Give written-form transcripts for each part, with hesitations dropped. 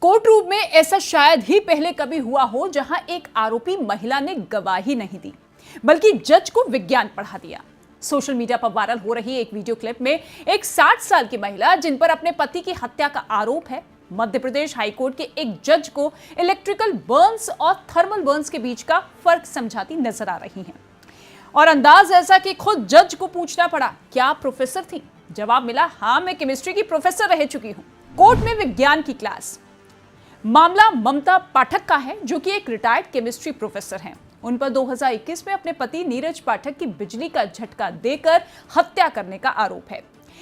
Court room में ऐसा शायद ही पहले कभी हुआ हो जहां एक आरोपी महिला ने गवाही नहीं दी बल्कि जज को विज्ञान पढ़ा दिया। सोशल मीडिया पर वायरल हो रही एक वीडियो क्लिप में एक 60 साल की महिला जिन पर अपने पति की हत्या का आरोप है, मध्य प्रदेश हाईकोर्ट के एक जज को इलेक्ट्रिकल बर्न्स और थर्मल बर्न्स के बीच का फर्क समझाती नजर आ रही हैं। और अंदाज ऐसा कि खुद जज को पूछना पड़ा, क्या आप प्रोफेसर थी? जवाब मिला, हाँ, मैं केमिस्ट्री की प्रोफेसर रह चुकी हूं। कोर्ट में विज्ञान की क्लास। मामला ममता पाठक का है, जो कि एक रिटायर्ड केमिस्ट्री प्रोफेसर हैं। उन पर 2021 में अपने पति नीरज पाठक की बिजली का झटका देकर हत्या करने का आरोप है।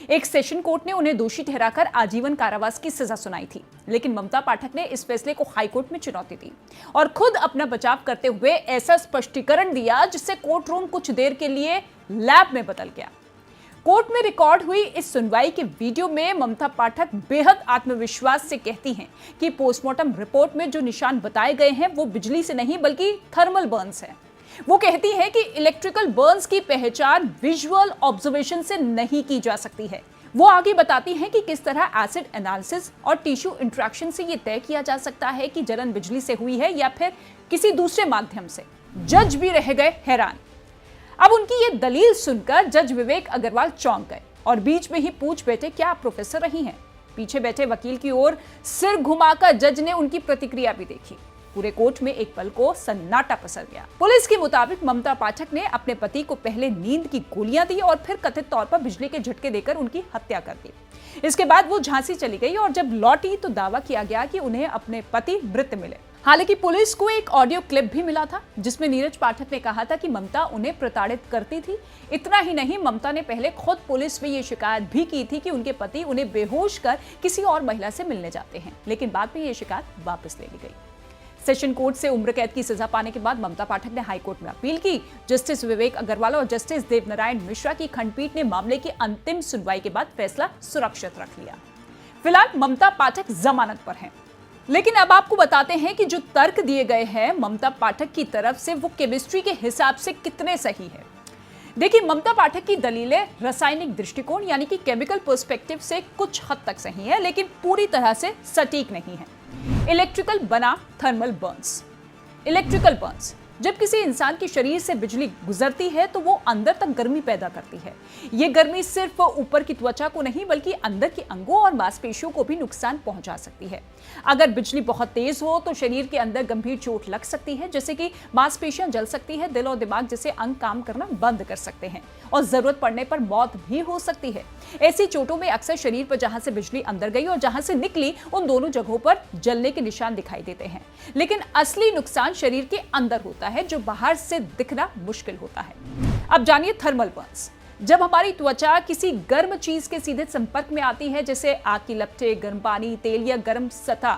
एक सेशन कोर्ट ने उन्हें दोषी ठहराकर आजीवन कारावास की सजा सुनाई थी, लेकिन ममता पाठक ने इस फैसले को हाईकोर्ट में चुनौती दी और खुद अपना बचाव करते हुए ऐसा स्पष्टीकरण दिया जिससे कोर्ट रूम कुछ देर के लिए लैब में बदल गया। कोर्ट में रिकॉर्ड हुई इस सुनवाई के वीडियो में ममता पाठक बेहद आत्मविश्वास से कहती हैं कि पोस्टमार्टम रिपोर्ट में जो निशान बताए गए हैं वो बिजली से नहीं बल्कि थर्मल बर्न्स हैं। वो कहती है कि इलेक्ट्रिकल बर्न्स की पहचान विजुअल ऑब्जर्वेशन से नहीं की जा सकती है। वो आगे बताती हैं कि किस तरह एसिड एनालिसिस और टिश्यू इंटरेक्शन से ये तय किया जा सकता है कि जलन बिजली से हुई है या फिर किसी दूसरे माध्यम से। जज भी रह गए हैरान। अब उनकी ये दलील सुनकर जज विवेक अग्रवाल चौंक गए और बीच में ही पूछ बैठे, क्या आप प्रोफेसर रही हैं? पीछे बैठे वकील की ओर सिर घुमाकर जज ने उनकी प्रतिक्रिया भी देखी। पूरे कोर्ट में एक पल को सन्नाटा पसर गया। पुलिस के मुताबिक ममता पाठक ने अपने पति को पहले नींद की गोलियां दी और फिर कथित तौर पर बिजली के झटके देकर उनकी हत्या कर दी। इसके बाद वो झांसी चली गई और जब लौटी तो दावा किया गया कि उन्हें अपने पति मृत मिले। हालांकि पुलिस को एक ऑडियो क्लिप भी मिला था जिसमें नीरज पाठक ने कहा था कि ममता उन्हें प्रताड़ित करती थी। इतना ही नहीं, ममता ने पहले खुद पुलिस में ये शिकायत भी की थी कि उनके पति उन्हें बेहोश कर किसी और महिला से मिलने जाते हैं, लेकिन बाद में ये शिकायत वापस ले ली गई। सेशन कोर्ट से उम्र कैद की सजा पाने के बाद ममता पाठक ने हाईकोर्ट में अपील की। जस्टिस विवेक अग्रवाल और जस्टिस देवनारायण मिश्रा की खंडपीठ ने मामले की अंतिम सुनवाई के बाद फैसला सुरक्षित रख लिया। फिलहाल ममता पाठक जमानत पर हैं, लेकिन अब आपको बताते हैं कि जो तर्क दिए गए हैं ममता पाठक की तरफ से वो केमिस्ट्री के हिसाब से कितने सही है। देखिए, ममता पाठक की दलीलें रासायनिक दृष्टिकोण यानी कि केमिकल पर्सपेक्टिव से कुछ हद तक सही है, लेकिन पूरी तरह से सटीक नहीं है। इलेक्ट्रिकल बना थर्मल बर्न्स। इलेक्ट्रिकल बर्न्स, जब किसी इंसान के शरीर से बिजली गुजरती है तो वो अंदर तक गर्मी पैदा करती है। ये गर्मी सिर्फ ऊपर की त्वचा को नहीं बल्कि अंदर के अंगों और मांसपेशियों को भी नुकसान पहुंचा सकती है। अगर बिजली बहुत तेज हो तो शरीर के अंदर गंभीर चोट लग सकती है, जैसे कि मांसपेशियां जल सकती है, दिल और दिमाग जैसे अंग काम करना बंद कर सकते हैं और जरूरत पड़ने पर मौत भी हो सकती है। ऐसी चोटों में अक्सर शरीर पर जहां से बिजली अंदर गई और जहां से निकली उन दोनों जगहों पर जलने के निशान दिखाई देते हैं, लेकिन असली नुकसान शरीर के अंदर होता है जो बाहर से दिखना मुश्किल होता है। अब जानिए थर्मल बर्न्स। जब हमारी त्वचा किसी गर्म चीज के सीधे संपर्क में आती है, जैसे आग की लपटें, गर्म पानी, तेल या गर्म सतह,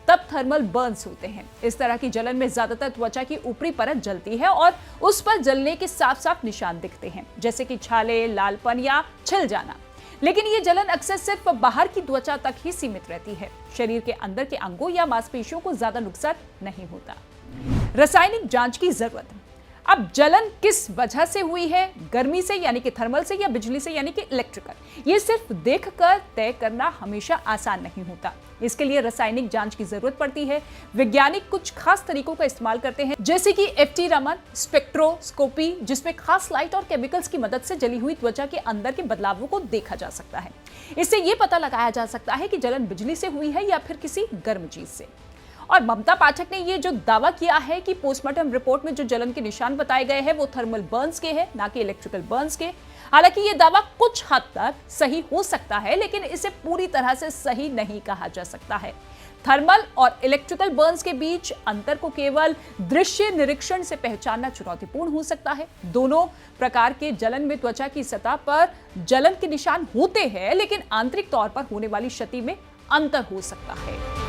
तब थर्मल बर्न्स होते हैं। इस तरह की जलन में ज्यादातर त्वचा की ऊपरी परत जलती है और उस पर जलने के साफ साफ निशान दिखते हैं, जैसे कि छाले, लालपन या छिल जाना। लेकिन ये जलन अक्सर सिर्फ बाहर की त्वचा तक ही सीमित रहती है। शरीर के अंदर के अंगों या मांसपेशियों को ज्यादा नुकसान नहीं होता। रासायनिक जांच की जरूरत। अब जलन किस वजह से हुई है, गर्मी से यानी कि थर्मल से या बिजली से यानी कि इलेक्ट्रिकल, ये सिर्फ देखकर तय करना हमेशा आसान नहीं होता। इसके लिए रासायनिक जांच की जरूरत पड़ती है। वैज्ञानिक कुछ खास तरीकों का इस्तेमाल करते हैं, जैसे कि FT रमन स्पेक्ट्रोस्कोपी, जिसमें खास लाइट और केमिकल्स की मदद से जली हुई त्वचा के अंदर के बदलावों को देखा जा सकता है। इससे यह पता लगाया जा सकता है कि जलन बिजली से हुई है या फिर किसी गर्म चीज से। और ममता पाठक ने ये जो दावा किया है कि पोस्टमार्टम रिपोर्ट में जो जलन के निशान बताए गए हैं वो थर्मल बर्न्स के हैं, ना कि इलेक्ट्रिकल बर्न्स के। हालांकि ये दावा कुछ हद तक सही हो सकता है, लेकिन इसे पूरी तरह से सही नहीं कहा जा सकता है। थर्मल और इलेक्ट्रिकल बर्न्स के बीच अंतर को केवल दृश्य निरीक्षण से पहचानना चुनौतीपूर्ण हो सकता है। दोनों प्रकार के जलन में त्वचा की सतह पर जलन के निशान होते हैं, लेकिन आंतरिक तौर पर होने वाली क्षति में अंतर हो सकता है।